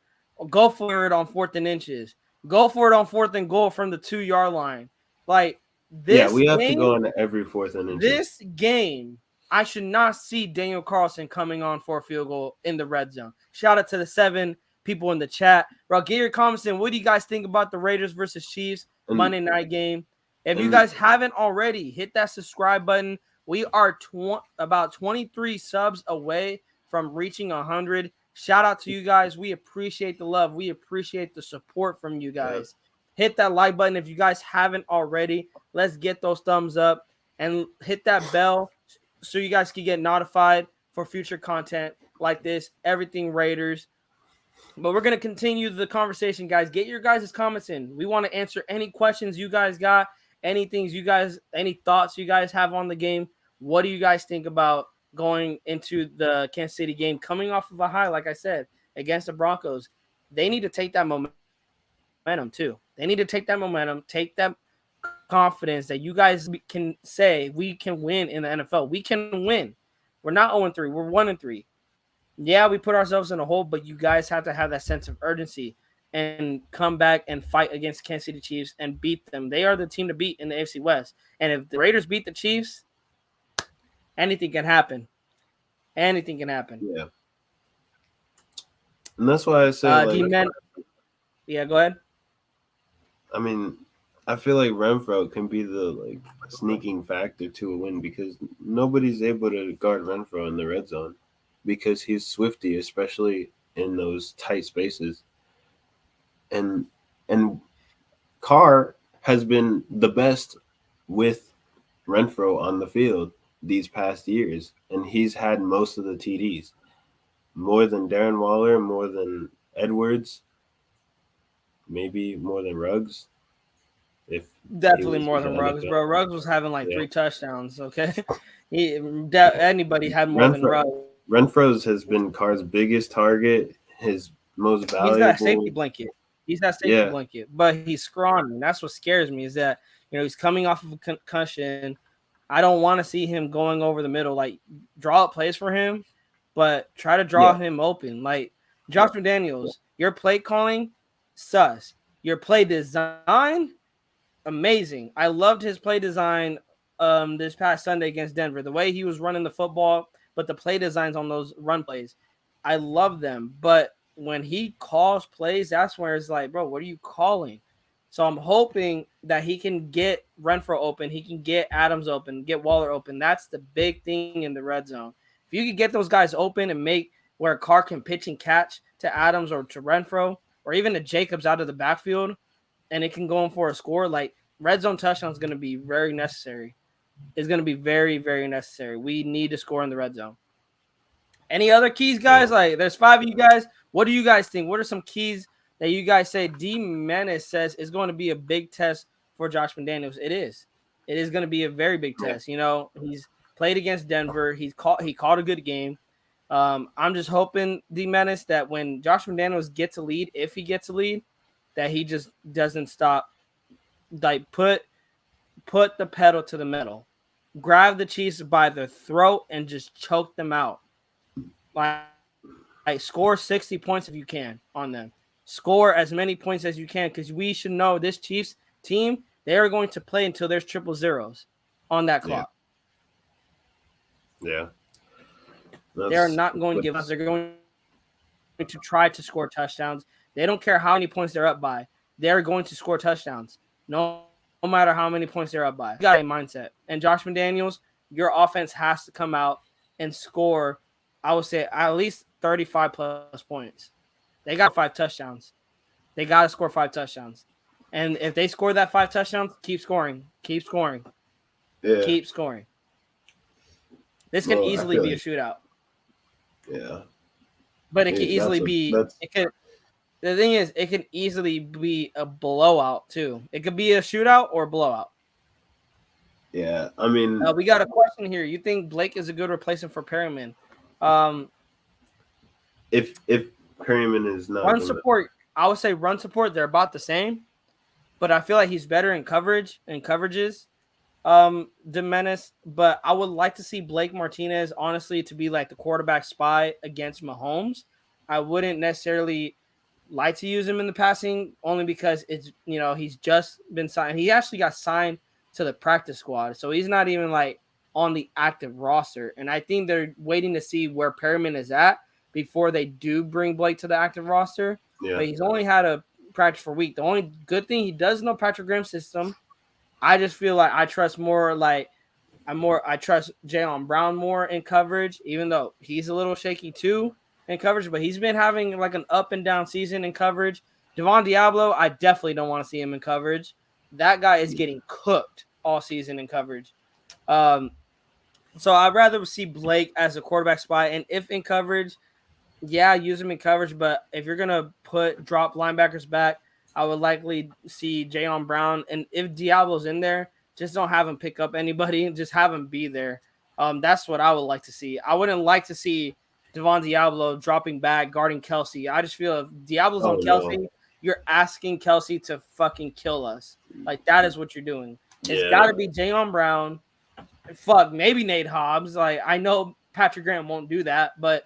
Speaker 1: Go for it on 4th and inches. Go for it on 4th and goal from the 2 yard line. Like
Speaker 2: Yeah,
Speaker 1: this
Speaker 2: we have to
Speaker 1: game,
Speaker 2: go on every fourth and inches.
Speaker 1: this game, I should not see Daniel Carlson coming on for a field goal in the red zone. Shout out to the 7 people in the chat. Bro, get your comments in. What do you guys think about the Raiders versus Chiefs
Speaker 2: And
Speaker 1: Monday night game? If you
Speaker 2: and
Speaker 1: guys haven't already, hit that subscribe button. We are about 23 subs away from reaching 100. Shout out to you guys. We appreciate the love. We appreciate the support from you
Speaker 2: yeah,
Speaker 1: guys. Hit that like button if you guys haven't already. Let's get those thumbs up and hit that bell so you guys can get notified for future content like this. Everything Raiders. But we're going to continue the conversation, guys. Get your guys' comments in. We want to answer any questions you guys got, any thoughts you guys have on the game. What do you guys think about going into the Kansas City game coming off of a high, like I said, against the Broncos? They need to take that momentum too. They need to take that momentum, take that confidence that you guys can say we can win in the NFL. We can win. We're not 0-3. We're 1-3. Yeah, we put ourselves in a hole, but you guys have to have that sense of urgency and come back and fight against Kansas City Chiefs and beat them. They are the team to beat in the AFC West. And if the Raiders beat the Chiefs, anything can happen. Anything can happen.
Speaker 2: yeah. And that's why I say like
Speaker 1: D-Man, yeah, go ahead.
Speaker 2: I mean, I feel like Renfrow can be the like sneaking factor to a win because nobody's able to guard Renfrow in the red zone because he's swifty, especially in those tight spaces. And and Carr has been the best with Renfrow on the field these past years, and he's had most of the TDs, more than Darren Waller, more than Edwards, maybe more than Ruggs. If he
Speaker 1: Definitely
Speaker 2: was
Speaker 1: more
Speaker 2: in the
Speaker 1: than Ruggs,
Speaker 2: NFL,
Speaker 1: bro. Ruggs was having like
Speaker 2: yeah.
Speaker 1: 3 touchdowns, okay? Anybody had more than
Speaker 2: Renfro,
Speaker 1: Ruggs.
Speaker 2: Renfro's has been Carr's biggest target, his most
Speaker 1: He's that safety
Speaker 2: valuable.
Speaker 1: blanket. He's that safety
Speaker 2: Yeah,
Speaker 1: blanket. But he's scrawny. That's what scares me is that, he's coming off of a concussion. I don't want to see him going over the middle. Like, draw up plays for him, but try to draw
Speaker 2: yeah,
Speaker 1: him open. Like, Josh McDaniels, your play calling, sus. Your play design, amazing. I loved his play design this past Sunday against Denver. The way he was running the football, but the play designs on those run plays, I love them. But when he calls plays, that's where it's like, bro, what are you calling? So I'm hoping that he can get Renfrow open, he can get Adams open, get Waller open. That's the big thing in the red zone. If you could get those guys open and make where Carr can pitch and catch to Adams or to Renfrow or even to Jacobs out of the backfield, and it can go in for a score, like red zone touchdown is going to be very necessary. It's going to be very, very necessary. We need to score in the red zone. Any other keys, guys? Like, there's 5 of you guys. What do you guys think? What are some keys that you guys say D Menace says is going to be a big test for Josh McDaniels? It is. It is going to be a very big test. You know, he's played against Denver. He called a good game. I'm just hoping, D Menace, that when Josh McDaniels gets a lead, if he gets a lead, that he just doesn't stop. Like, put the pedal to the metal. Grab the Chiefs by their throat and just choke them out. Like score 60 points if you can on them. Score as many points as you can, because we should know this Chiefs team, they are going to play until there's triple zeros on that clock.
Speaker 2: Yeah.
Speaker 1: They're not going to give us. They're going to try to score touchdowns. They don't care how many points they're up by. They're going to score touchdowns. No matter how many points they're up by. You got a mindset. And Josh McDaniels, your offense has to come out and score, I would say, at least 35 plus points. They got 5 touchdowns. They got to score 5 touchdowns. And if they score that 5 touchdowns, keep scoring. Keep scoring.
Speaker 2: Yeah.
Speaker 1: Keep scoring. This can easily be a shootout.
Speaker 2: Yeah.
Speaker 1: But it can easily be – the thing is, it can easily be a blowout, too. It could be a shootout or a blowout.
Speaker 2: Yeah, I mean –
Speaker 1: we got a question here. You think Blake is a good replacement for Perryman?
Speaker 2: If Perryman is not
Speaker 1: run support, I would say run support, they're about the same. But I feel like he's better in coverage and coverages. The Menace, but I would like to see Blake Martinez, honestly, to be like the quarterback spy against Mahomes. I wouldn't necessarily like to use him in the passing, only because it's, you know, he's just been signed. He actually got signed to the practice squad, so he's not even like on the active roster. And I think they're waiting to see where Perryman is at before they do bring Blake to the active roster.
Speaker 2: Yeah.
Speaker 1: But he's only had a practice for a week. The only good thing, he does know Patrick Graham's system. I just feel like I trust more, like I trust Jaylen Brown more in coverage, even though he's a little shaky too in coverage, but he's been having like an up and down season in coverage. Devon Diablo, I definitely don't want to see him in coverage. That guy is getting cooked all season in coverage. So I'd rather see Blake as a quarterback spy, and if in coverage, yeah, use him in coverage. But if you're gonna drop linebackers back, I would likely see Jaylen Brown. And if Diablo's in there, just don't have him pick up anybody. Just have him be there. That's what I would like to see. I wouldn't like to see Devon Diablo dropping back, guarding Kelsey. I just feel if Diablo's on Kelsey, you're asking Kelsey to fucking kill us. Like, that is what you're doing. It's got to be Jaylen Brown. Fuck, maybe Nate Hobbs. Like, I know Patrick Graham won't do that, but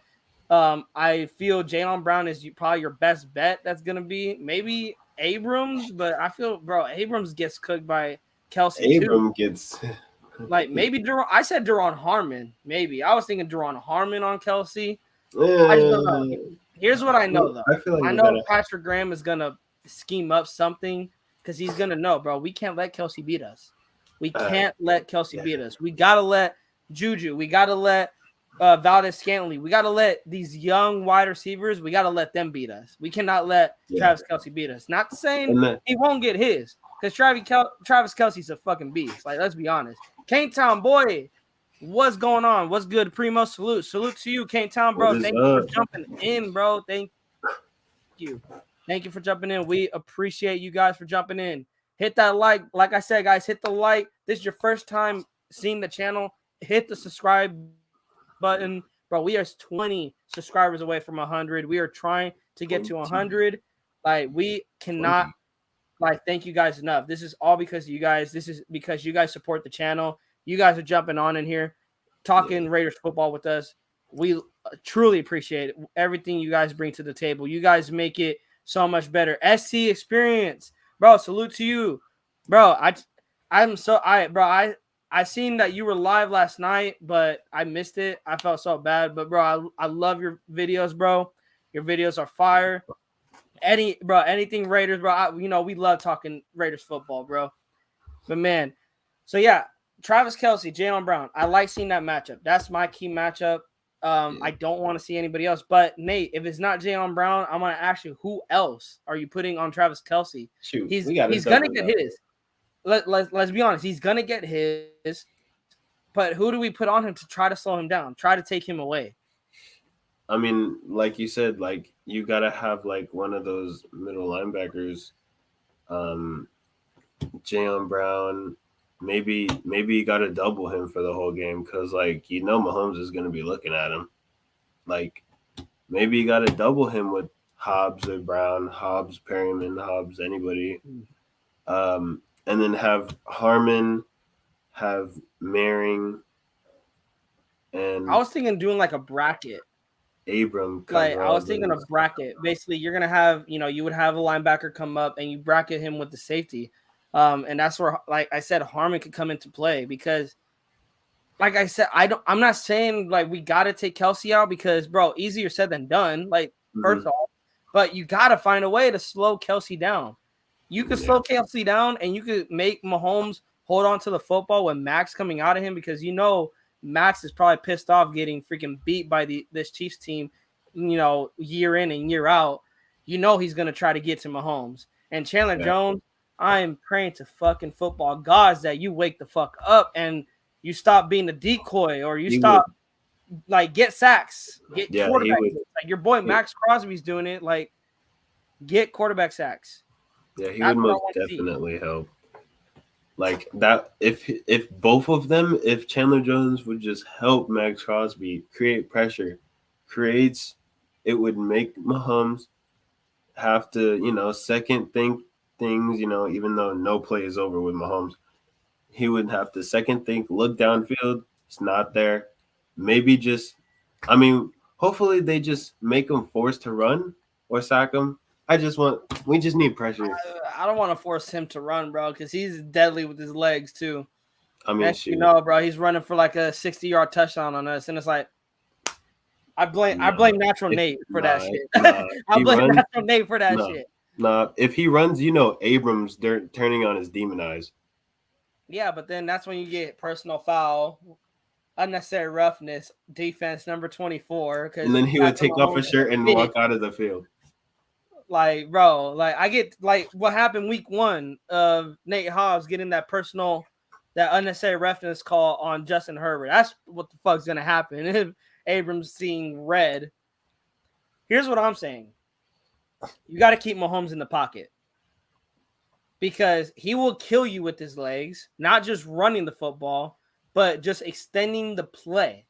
Speaker 1: I feel Jaylen Brown is probably your best bet. That's going to be maybe Abrams, but I feel, bro, Abrams gets cooked by Kelsey
Speaker 2: Abrams
Speaker 1: too.
Speaker 2: Gets
Speaker 1: like maybe I said Deron Harmon. Maybe I was thinking Deron Harmon on Kelsey.
Speaker 2: Yeah.
Speaker 1: I just don't know. Here's what I know though. I know Patrick Graham is gonna scheme up something because he's gonna know, bro. We can't let Kelsey beat us. We can't let Kelsey beat us. We gotta let Juju. We gotta let Valdez Scantley. We gotta let these young wide receivers. We gotta let them beat us. We cannot let Travis Kelsey beat us. Not saying he won't get his, because Travis Kelsey's a fucking beast. Like, let's be honest. Kane Town boy, what's going on? What's good, Primo? Salute to you, Kane Town, bro. Thank you for jumping in, bro. Thank you for jumping in. We appreciate you guys for jumping in. Hit that like I said, guys. Hit the like. This is your first time seeing the channel. Hit the subscribe button, bro. We are 20 subscribers away from 100. We are trying to get to 100. Like, we cannot thank you guys enough. This is all because of you guys. This is because you guys support the channel. You guys are jumping on in here, talking Raiders football with us. We truly appreciate everything you guys bring to the table. You guys make it so much better. SC Experience, bro. Salute to you, bro. I seen that you were live last night, but I missed it. I felt so bad, but bro, I love your videos, bro. Your videos are fire. Anything Raiders, bro. We love talking Raiders football, bro. But man, so yeah, Travis Kelsey, Jaylen Brown. I like seeing that matchup. That's my key matchup. I don't want to see anybody else. But Nate, if it's not Jaylen Brown, I'm gonna ask you, who else are you putting on Travis Kelsey?
Speaker 2: Shoot,
Speaker 1: He's
Speaker 2: we got to
Speaker 1: gonna
Speaker 2: double
Speaker 1: get
Speaker 2: that.
Speaker 1: his. Let's be honest, he's gonna get his. But who do we put on him to try to slow him down? Try to take him away.
Speaker 2: I mean, like you said, like you got to have like one of those middle linebackers, Jaylen Brown. Maybe you got to double him for the whole game because like Mahomes is going to be looking at him. Like maybe you got to double him with Hobbs or Brown, Hobbs, Perryman, Hobbs, anybody, and then have Harmon, have Maring, and
Speaker 1: I was thinking doing like a bracket.
Speaker 2: Abram.
Speaker 1: Like I was thinking of bracket. Basically, you're gonna have, you would have a linebacker come up and you bracket him with the safety. And that's where, like I said, Harmon could come into play because, like I said, I'm not saying like we gotta take Kelsey out because, bro, easier said than done. Like first off, but you gotta find a way to slow Kelsey down. You could slow Kelsey down and you could make Mahomes hold on to the football with Max coming out of him because Max is probably pissed off getting freaking beat by this Chiefs team, year in and year out. He's going to try to get to Mahomes. And Chandler Jones, I am praying to fucking football gods that you wake the fuck up and you stop being a decoy or you get sacks, get quarterback. Like your boy Max Crosby's doing it. Like, get quarterback sacks.
Speaker 2: Yeah, he would most definitely help. Like that, if both of them, if Chandler Jones would just help Max Crosby create pressure, it would make Mahomes have to, second think things, even though no play is over with Mahomes, he would have to second think, look downfield, it's not there. Maybe hopefully they just make him forced to run or sack him. We just need pressure.
Speaker 1: I don't want to force him to run, bro, because he's deadly with his legs too.
Speaker 2: I mean,
Speaker 1: bro, he's running for like a 60-yard touchdown on us, and it's like I blame Natural Nate for that shit. I blame Natural Nate for that shit.
Speaker 2: Nah, if he runs, Abrams turning on his demon eyes.
Speaker 1: Yeah, but then that's when you get personal foul, unnecessary roughness, defense number 24.
Speaker 2: And then he would take off his shirt and walk out of the field.
Speaker 1: Like, bro, like I get like what happened week 1 of Nate Hobbs getting that unnecessary roughness call on Justin Herbert. That's what the fuck's gonna happen if Abrams seeing red. Here's what I'm saying. You got to keep Mahomes in the pocket because he will kill you with his legs, not just running the football, but just extending the play.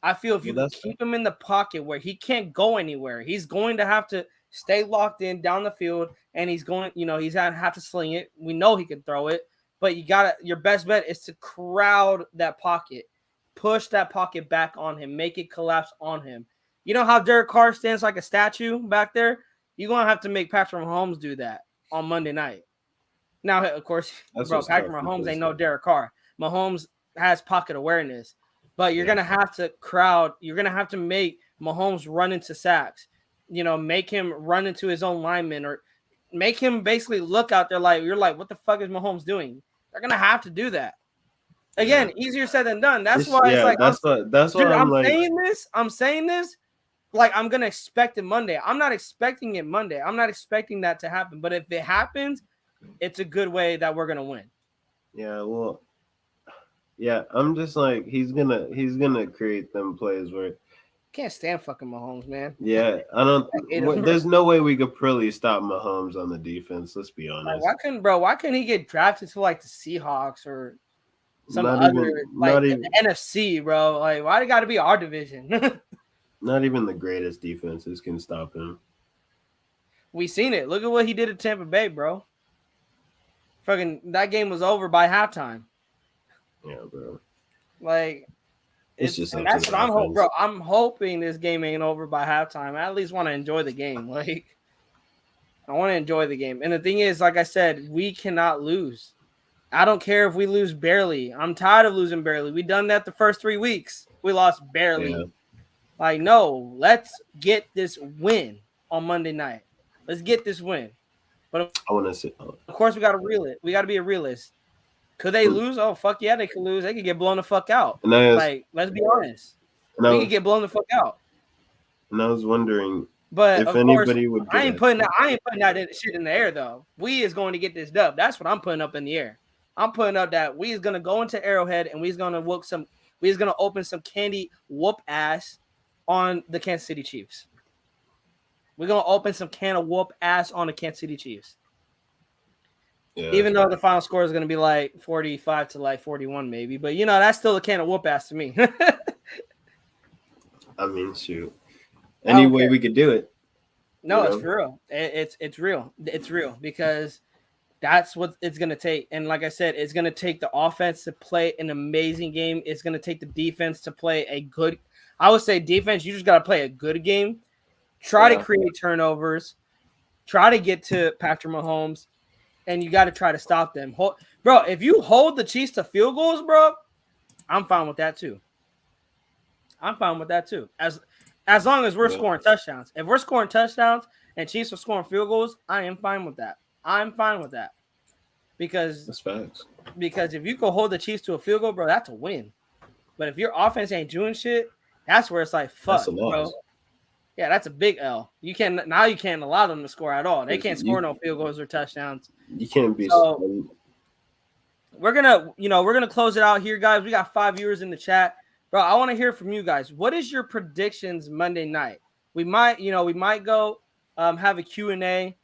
Speaker 1: I feel if you keep him in the pocket where he can't go anywhere, he's going to have to stay locked in down the field, and he's going, he's going to have to sling it. We know he can throw it, but your best bet is to crowd that pocket, push that pocket back on him, make it collapse on him. You know how Derek Carr stands like a statue back there? You're going to have to make Patrick Mahomes do that on Monday night. Now, of course, Patrick Mahomes ain't no Derek Carr. Mahomes has pocket awareness, but you're going to have to you're going to have to make Mahomes run into sacks. Make him run into his own lineman or make him basically look out there like you're like, what the fuck is Mahomes doing? They're gonna have to do that. Again, easier said than done. That's why it's like that's why I'm saying this. Like I'm gonna expect it Monday. I'm not expecting it Monday. I'm not expecting that to happen. But if it happens, it's a good way that we're gonna win.
Speaker 2: Yeah, well, yeah, I'm just like he's gonna create them plays where.
Speaker 1: Can't stand fucking Mahomes, man.
Speaker 2: Yeah, I don't. There's no way we could really stop Mahomes on the defense. Let's be honest.
Speaker 1: Like, why couldn't he get drafted to like the Seahawks or some the NFC, bro? Like, why it got to be our division?
Speaker 2: Not even the greatest defenses can stop him.
Speaker 1: We seen it. Look at what he did at Tampa Bay, bro. Fucking that game was over by halftime.
Speaker 2: Yeah, bro.
Speaker 1: Like. That's what I'm hoping, bro. I'm hoping this game ain't over by halftime. I at least want to enjoy the game. Like, I want to enjoy the game. And the thing is, like I said, we cannot lose. I don't care if we lose barely. I'm tired of losing barely. We done that the first 3 weeks. We lost barely. Yeah. Like, no, let's get this win on Monday night. Let's get this win. But
Speaker 2: I want to see.
Speaker 1: Of course, we got to reel it. We got to be a realist. Could they lose? Oh, fuck yeah, they could lose. They could get blown the fuck out. Like, let's be honest. We could get blown the fuck out.
Speaker 2: And I was wondering
Speaker 1: but
Speaker 2: if
Speaker 1: of course,
Speaker 2: anybody would get
Speaker 1: I ain't putting that shit in the air though. We is going to get this dub. That's what I'm putting up in the air. I'm putting up that we is gonna go into Arrowhead and we's gonna open some candy whoop ass on the Kansas City Chiefs. We're gonna open some can of whoop ass on the Kansas City Chiefs. Yeah, even though the final score is gonna be like 45 to like 41, maybe, but that's still a can of whoop ass to me.
Speaker 2: I mean, shoot. Any way we could do it.
Speaker 1: No, it's for real. It's real. It's real because that's what it's going to take. And like I said, it's going to take the offense to play an amazing game. It's going to take the defense to play a good – I would say defense, you just got to play a good game. Try to create turnovers. Try to get to Patrick Mahomes. And you got to try to stop them. Bro, if you hold the Chiefs to field goals, bro, I'm fine with that too. As long as we're scoring touchdowns. If we're scoring touchdowns and Chiefs are scoring field goals, I am fine with that. Because
Speaker 2: that's facts.
Speaker 1: Because if you can hold the Chiefs to a field goal, bro, that's a win. But if your offense ain't doing shit, that's where it's like, fuck, bro. Yeah, that's a big L. You can't allow them to score at all. They can't score no field goals or touchdowns.
Speaker 2: You can't be.
Speaker 1: So we're gonna close it out here, guys. We got 5 viewers in the chat. Bro, I want to hear from you guys. What is your predictions Monday night? We might go have a Q&A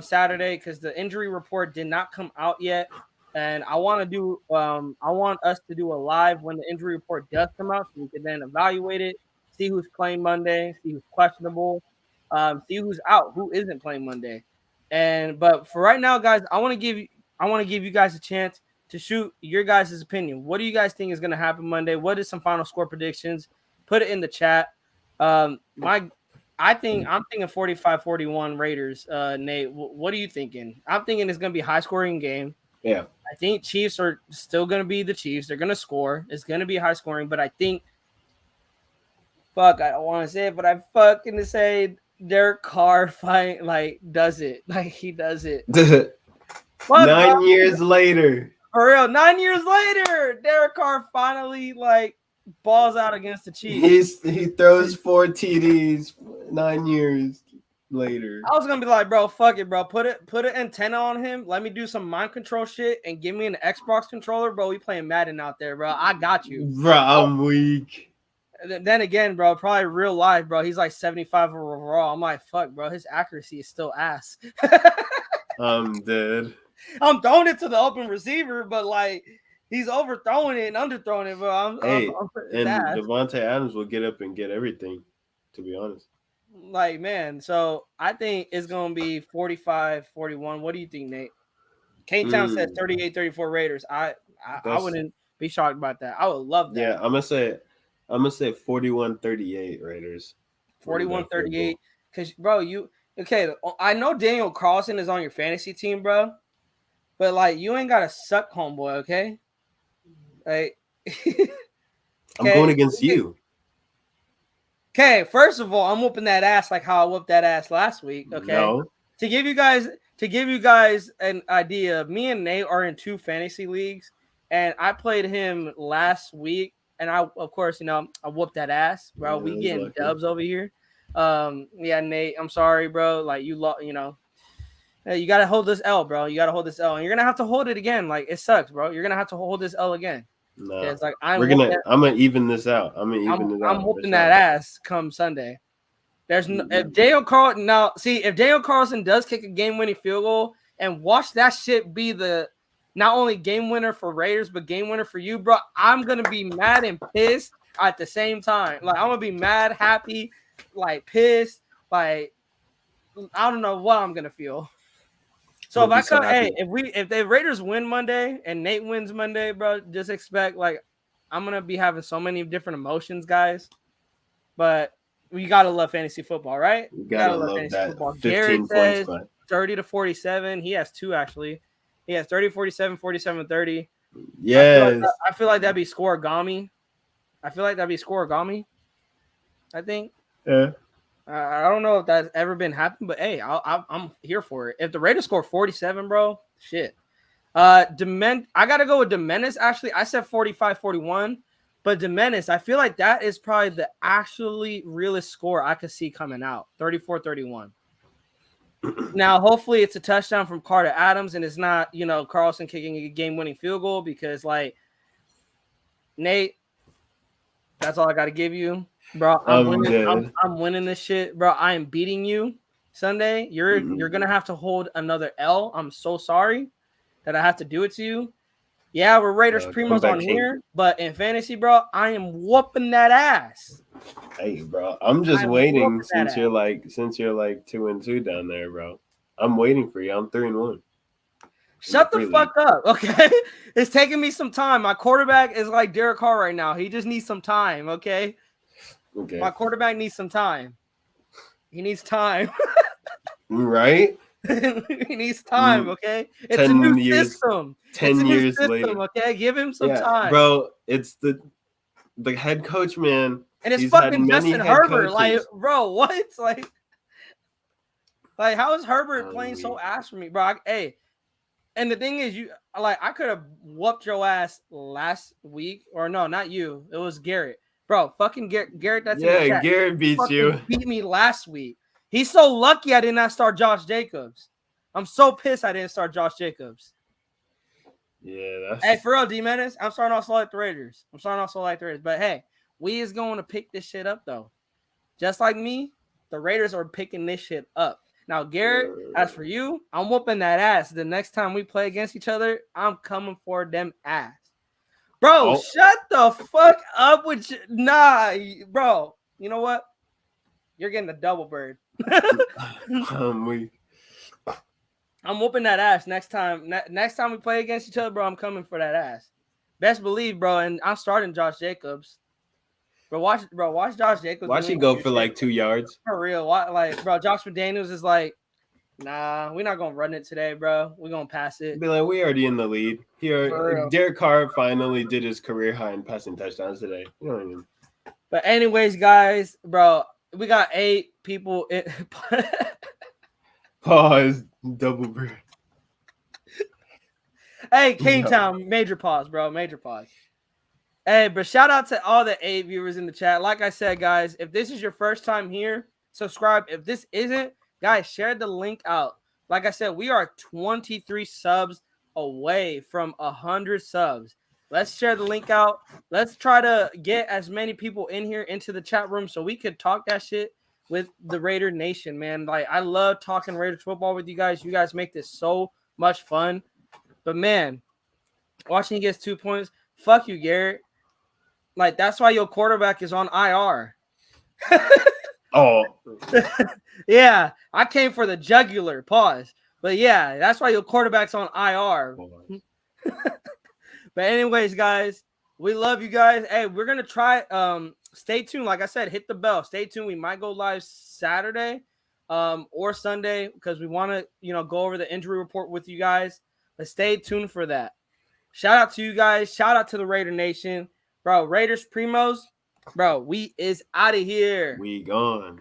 Speaker 1: Saturday because the injury report did not come out yet. And I want us to do a live when the injury report does come out so we can then evaluate it, see who's playing Monday, see who's questionable, see who's out, who isn't playing Monday. But for right now, guys, I want to give you guys a chance to shoot your guys' opinion. What do you guys think is going to happen Monday? What is some final score predictions? Put it in the chat. I'm thinking 45-41 Raiders. Nate, what are you thinking? I'm thinking it's going to be a high-scoring game.
Speaker 2: Yeah.
Speaker 1: I think Chiefs are still going to be the Chiefs. They're going to score. It's going to be high-scoring, but I think I don't want to say it, but I'm fucking to say Derek Carr does it. Like, he does it.
Speaker 2: 9 years later.
Speaker 1: For real, 9 years later, Derek Carr finally balls out against the Chiefs.
Speaker 2: He throws 4 TDs 9 years later.
Speaker 1: I was gonna be like, bro, fuck it, bro. Put an antenna on him. Let me do some mind control shit and give me an Xbox controller, bro. We playing Madden out there, bro. I got you,
Speaker 2: bro. I'm weak.
Speaker 1: Then again, bro, probably real life, bro. He's like 75 overall. I'm like, fuck, bro. His accuracy is still ass.
Speaker 2: I'm dead.
Speaker 1: I'm throwing it to the open receiver, but he's overthrowing it and underthrowing it, bro. I'm
Speaker 2: Devontae Adams will get up and get everything, to be honest.
Speaker 1: Man, so I think it's going to be 45-41. What do you think, Nate? K-Town says 38-34 Raiders. I wouldn't be shocked about that. I would love that.
Speaker 2: Yeah, I'm going to say 41-38 Raiders.
Speaker 1: 41-38. Because, bro, I know Daniel Carlson is on your fantasy team, bro. But, you ain't got to suck, homeboy, okay? I'm
Speaker 2: going against you.
Speaker 1: Okay, first of all, I'm whooping that ass like how I whooped that ass last week, okay?
Speaker 2: No.
Speaker 1: To give you guys an idea, me and Nate are in 2 fantasy leagues, and I played him last week, and I whooped that ass, bro. We getting dubs over here. Yeah, Nate, I'm sorry, bro. You got to hold this L, bro. You got to hold this L. And you're going to have to hold it again. It sucks, bro. You're going to have to hold this L again.
Speaker 2: No.
Speaker 1: It's
Speaker 2: I'm going to even this out. I'm
Speaker 1: whooping that ass come Sunday. There's no, if Daniel Carlson does kick a game-winning field goal and watch that shit be the not only game winner for Raiders, but game winner for you, bro, I'm going to be mad and pissed at the same time. I'm going to be mad, happy, pissed. I don't know what I'm going to feel. So if the Raiders win Monday and Nate wins Monday, bro, just expect I'm gonna be having so many different emotions, guys. But we gotta love fantasy football, right?
Speaker 2: You gotta love fantasy that football.
Speaker 1: 15 Garrett says 30-47. He has 2 actually. He has 30-47, 47-30.
Speaker 2: Yes.
Speaker 1: I feel like that'd be scoregami. I think. Yeah. I don't know if that's ever been happened, but hey, I'm here for it. If the Raiders score 47, bro, shit. I gotta go with Demenis. Actually, I said 45-41, But Jimenez, I feel like that is probably the actually realest score I could see coming out, 34-31. Now, hopefully it's a touchdown from Carter Adams and it's not, Carlson kicking a game-winning field goal because, Nate, that's all I got to give you. Bro, I'm winning.
Speaker 2: Dead.
Speaker 1: I'm winning this shit. Bro, I am beating you Sunday. You're going to have to hold another L. I'm so sorry that I have to do it to you. Yeah, we're Raiders Primos on here, but in fantasy, bro, I am whooping that ass.
Speaker 2: Hey, bro, I'm just waiting since you're like 2-2 down there, bro. I'm waiting for you. I'm 3-1.
Speaker 1: Shut the fuck up, okay? It's taking me some time. My quarterback is like Derek Carr right now. He just needs some time, okay?
Speaker 2: Okay.
Speaker 1: My quarterback needs some time. He needs time.
Speaker 2: Right?
Speaker 1: He needs time, okay? It's
Speaker 2: 10
Speaker 1: a new
Speaker 2: years,
Speaker 1: system.
Speaker 2: 10 years later.
Speaker 1: Okay? Give him some time.
Speaker 2: Bro, it's the head coach, man.
Speaker 1: And it's fucking Justin Herbert. Like, bro, what? Like how is Herbert playing so ass for me, bro? And the thing is, I could have whooped your ass last week. Or no, not you. It was Garrett. Bro, fucking Garrett, that's in the chat.
Speaker 2: Garrett beats you.
Speaker 1: Beat me last week. He's so lucky I did not start Josh Jacobs. I'm so pissed I didn't start Josh Jacobs.
Speaker 2: Yeah,
Speaker 1: Hey, for real, D-Menace, I'm starting off slow like the Raiders. But, hey, we is going to pick this shit up, though. Just like me, the Raiders are picking this shit up. Now, Garrett, as for you, I'm whooping that ass. The next time we play against each other, I'm coming for them ass. Bro, shut the fuck up with you. Nah, bro. You know what? You're getting the double bird. I'm whooping that ass next time. Next time we play against each other, bro, I'm coming for that ass. Best believe, bro. And I'm starting Josh Jacobs. Watch Josh Jacobs.
Speaker 2: Watch him go for like 2 yards.
Speaker 1: For real. Bro, Josh McDaniels is like, nah, we're not gonna run it today, bro. We're gonna pass it.
Speaker 2: Be like, we already in the lead. Here, Derek Carr finally did his career high in passing touchdowns today.
Speaker 1: But anyways, guys, bro, we got 8 people.
Speaker 2: Pause. Double bird.
Speaker 1: Hey, Kingtown, major pause, bro. Major pause. Hey, but shout out to all the 8 viewers in the chat. Like I said, guys, if this is your first time here, subscribe. If this isn't, guys, share the link out. Like I said, we are 23 subs away from 100 subs. Let's share the link out. Let's try to get as many people in here into the chat room so we could talk that shit with the Raider Nation, man. Like, I love talking Raiders football with you guys. You guys make this so much fun. But, man, watching you get 2 points, fuck you, Garrett. Like, that's why your quarterback is on IR. Yeah, I came for the jugular. Pause. But, yeah, that's why your quarterback's on IR. But anyways, guys, we love you guys. Hey, we're going to try stay tuned. Like I said, hit the bell. Stay tuned. We might go live Saturday or Sunday because we want to, go over the injury report with you guys. But stay tuned for that. Shout out to you guys. Shout out to the Raider Nation. Bro, Raiders Primos. Bro, we is out of here.
Speaker 2: We gone.